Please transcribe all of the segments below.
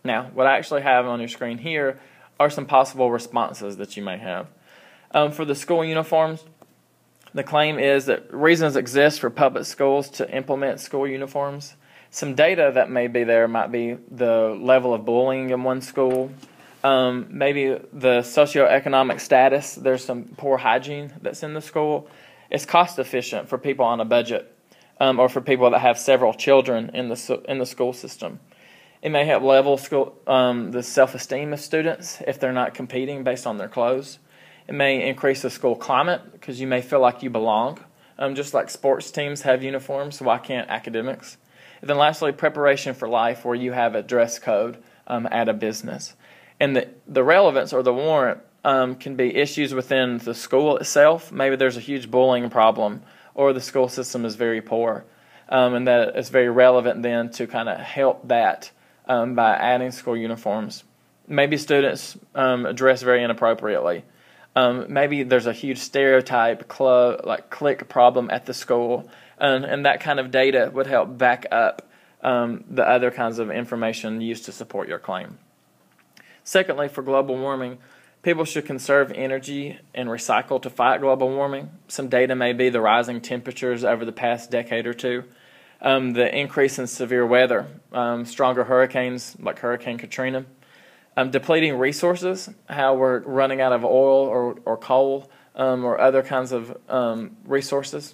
Now, what I actually have on your screen here are some possible responses that you may have. For the school uniforms, the claim is that reasons exist for public schools to implement school uniforms. Some data that may be there might be the level of bullying in one school, maybe the socioeconomic status. There's some poor hygiene that's in the school. It's cost efficient for people on a budget, or for people that have several children in the school system. It may help level the self-esteem of students if they're not competing based on their clothes. It may increase the school climate because you may feel like you belong. Just like sports teams have uniforms, why can't academics? And then lastly, preparation for life, where you have a dress code at a business. And the relevance or the warrant can be issues within the school itself. Maybe there's a huge bullying problem, or the school system is very poor. And that it's very relevant then to kind of help that by adding school uniforms. Maybe students dress very inappropriately. Maybe there's a huge stereotype clique problem at the school, and that kind of data would help back up the other kinds of information used to support your claim. Secondly, for global warming, people should conserve energy and recycle to fight global warming. Some data may be the rising temperatures over the past decade or two, the increase in severe weather, stronger hurricanes like Hurricane Katrina, depleting resources, how we're running out of oil or coal or other kinds of resources.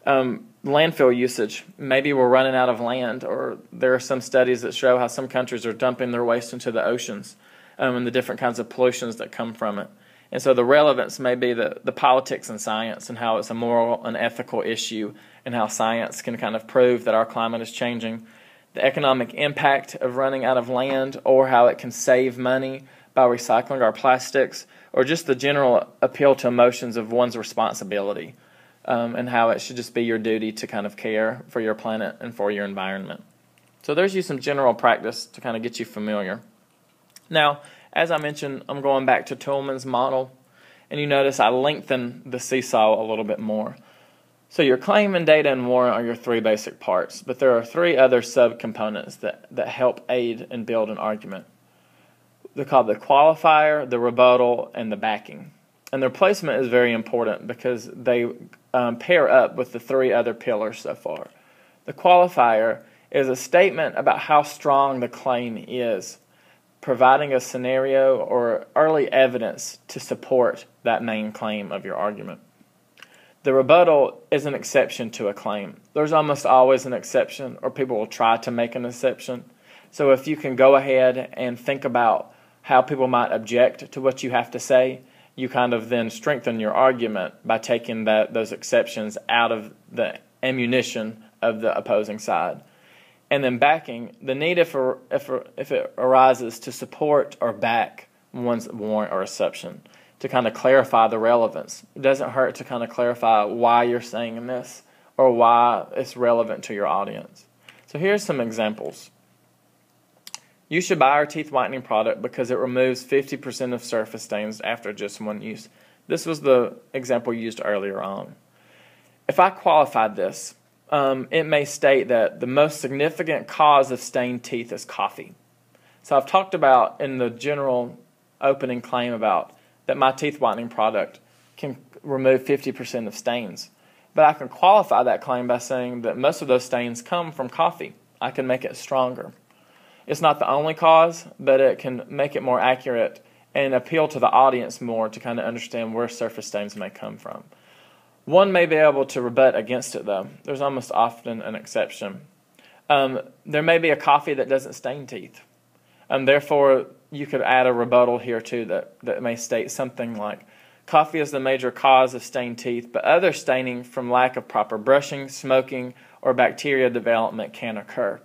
Landfill usage, maybe we're running out of land, or there are some studies that show how some countries are dumping their waste into the oceans and the different kinds of pollutions that come from it. And so the relevance may be the politics and science, and how it's a moral and ethical issue, and how science can kind of prove that our climate is changing. The economic impact of running out of land, or how it can save money by recycling our plastics, or just the general appeal to emotions of one's responsibility, and how it should just be your duty to kind of care for your planet and for your environment. So there's some general practice to kind of get you familiar. Now, as I mentioned, I'm going back to Toulmin's model, and you notice I lengthen the seesaw a little bit more. So your claim and data and warrant are your three basic parts, but there are three other subcomponents that help aid and build an argument. They're called the qualifier, the rebuttal, and the backing. And their placement is very important because they pair up with the three other pillars so far. The qualifier is a statement about how strong the claim is, providing a scenario or early evidence to support that main claim of your argument. The rebuttal is an exception to a claim. There's almost always an exception, or people will try to make an exception. So if you can go ahead and think about how people might object to what you have to say, you kind of then strengthen your argument by taking those exceptions out of the ammunition of the opposing side. And then backing, the need if it arises to support or back one's warrant or assumption, to kind of clarify the relevance. It doesn't hurt to kind of clarify why you're saying this or why it's relevant to your audience. So here's some examples. You should buy our teeth whitening product because it removes 50% of surface stains after just one use. This was the example used earlier on. If I qualified this, it may state that the most significant cause of stained teeth is coffee. So I've talked about in the general opening claim about that my teeth whitening product can remove 50% of stains. But I can qualify that claim by saying that most of those stains come from coffee. I can make it stronger. It's not the only cause, but it can make it more accurate and appeal to the audience more to kind of understand where surface stains may come from. One may be able to rebut against it, though. There's almost often an exception. There may be a coffee that doesn't stain teeth. Therefore, you could add a rebuttal here, too, that may state something like, coffee is the major cause of stained teeth, but other staining from lack of proper brushing, smoking, or bacteria development can occur.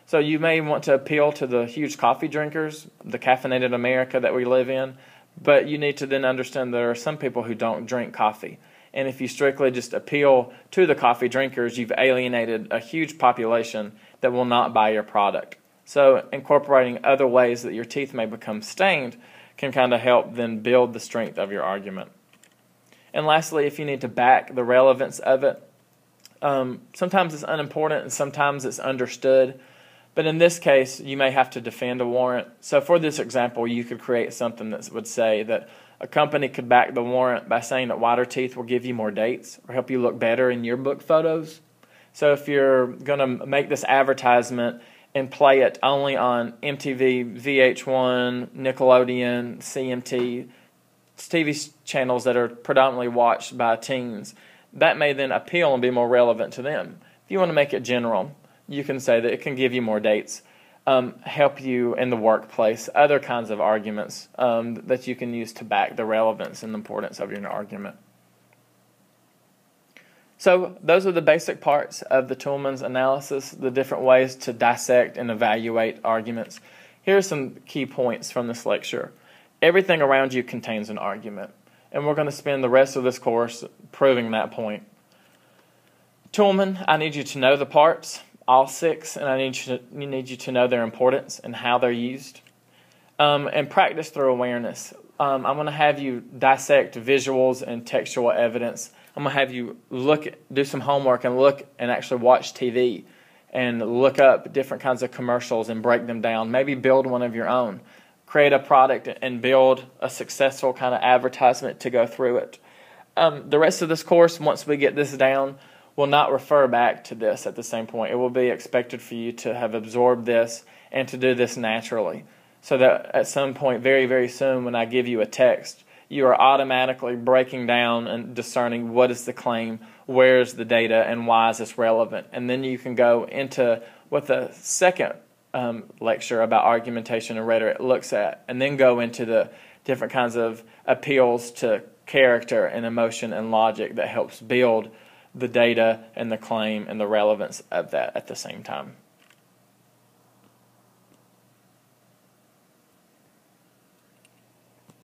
So you may want to appeal to the huge coffee drinkers, the caffeinated America that we live in, but you need to then understand there are some people who don't drink coffee. And if you strictly just appeal to the coffee drinkers, you've alienated a huge population that will not buy your product. So incorporating other ways that your teeth may become stained can kind of help then build the strength of your argument. And lastly, if you need to back the relevance of it, sometimes it's unimportant and sometimes it's understood. But in this case, you may have to defend a warrant. So for this example, you could create something that would say that a company could back the warrant by saying that whiter teeth will give you more dates or help you look better in yearbook photos. So if you're going to make this advertisement and play it only on MTV, VH1, Nickelodeon, CMT, TV channels that are predominantly watched by teens, that may then appeal and be more relevant to them. If you want to make it general, you can say that it can give you more dates, help you in the workplace, other kinds of arguments that you can use to back the relevance and importance of your argument. So those are the basic parts of the Toulmin's analysis, the different ways to dissect and evaluate arguments. Here are some key points from this lecture. Everything around you contains an argument, and we're going to spend the rest of this course proving that point. Toulmin, I need you to know the parts, all 6, and I need you to know their importance and how they're used. And practice through awareness. I'm going to have you dissect visuals and textual evidence. I'm going to have you do some homework and look and actually watch TV and look up different kinds of commercials and break them down. Maybe build one of your own. Create a product and build a successful kind of advertisement to go through it. The rest of this course, once we get this down, will not refer back to this at the same point. It will be expected for you to have absorbed this and to do this naturally, so that at some point very, very soon when I give you a text, you are automatically breaking down and discerning what is the claim, where is the data, and why is this relevant. And then you can go into what the second lecture about argumentation and rhetoric looks at, and then go into the different kinds of appeals to character and emotion and logic that helps build the data and the claim and the relevance of that at the same time.